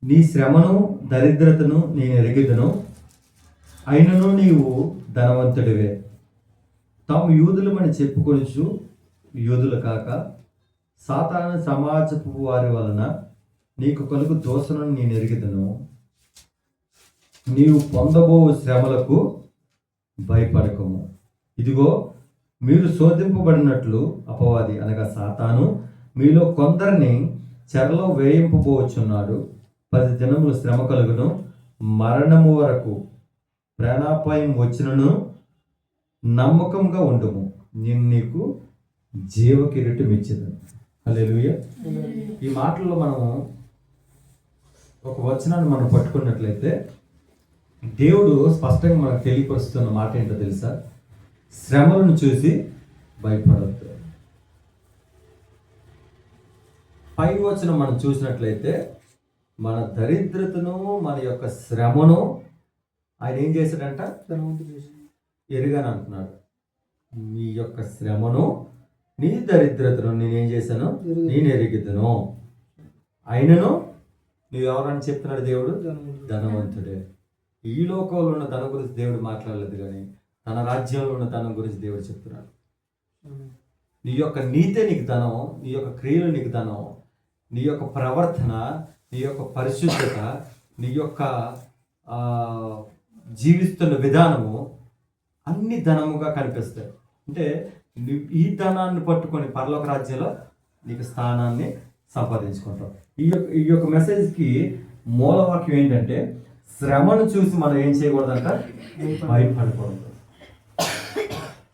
నీ శ్రమను దరిద్రతను నేను ఎరిగిదను, అయినను నీవు ధనవంతుడివే. తాము యూదులమని చెప్పుకొనుచు యూదులు కాక సాతాను సమాజపు వారి వలన నీకు కలుగు దోషణను నేను ఎరిగిదను. నీవు పొందబో శ్రమలకు భయపడకము. ఇదిగో, మీరు శోధింపబడినట్లు అపవాది అనగా సాతాను మీలో కొందరిని చెరలో వేయింపబోచున్నాడు. 10 దినములు శ్రమ కలుగును, మరణము వరకు ప్రాణాపాయం వచ్చినను నమ్మకంగా ఉండుము, నేను నీకు జీవ కిరీటం ఇచ్చేదను. హల్లెలూయా. ఈ మాటల్లో మనం ఒక వచనాన్ని మనం పట్టుకున్నట్లయితే దేవుడు స్పష్టంగా మనకు తెలియపరుస్తున్న మాట ఏంటో తెలుసా? శ్రమలను చూసి భయపడవద్దు. పై వచనం మనం చూసినట్లయితే మన దరిద్రతను, మన యొక్క శ్రమను ఆయన ఏం చేశాడంట? ఎరుగని అంటున్నాడు. నీ యొక్క శ్రమను, నీ దరిద్రతను నేనేం చేశాను? నేను ఎరిగిదను. అయినను నువ్వు ఎవరని చెప్తున్నాడు దేవుడు? ధనవంతుడే. ఈ లోకంలో ఉన్న ధనం గురించి దేవుడు మాట్లాడలేదు, కానీ తన రాజ్యంలో ఉన్న ధనం గురించి దేవుడు చెప్తున్నాడు. నీ యొక్క నీతే నీకు ధనం, నీ యొక్క క్రియలు నీకు ధనం, నీ యొక్క ప్రవర్తన, నీ యొక్క పరిశుద్ధత, నీ యొక్క జీవిస్తున్న విధానము అన్ని ధనముగా కనిపిస్తాయి. అంటే ఈ ధనాన్ని పట్టుకొని పరలోక రాజ్యంలో నీకు స్థానాన్ని సంపాదించుకుంటావు. ఈ యొక్క మెసేజ్కి మూలవాక్యం ఏంటంటే, శ్రమను చూసి మనం ఏం చేయకూడదంట? భయపడకూడదు.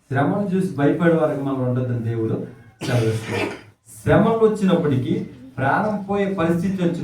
శ్రమను చూసి భయపడే వారికి మనం ఉండొద్దని దేవుడు సెలవిస్తున్నాడు. శ్రమలు వచ్చినప్పటికీ, ప్రాణం పోయే పరిస్థితి వచ్చి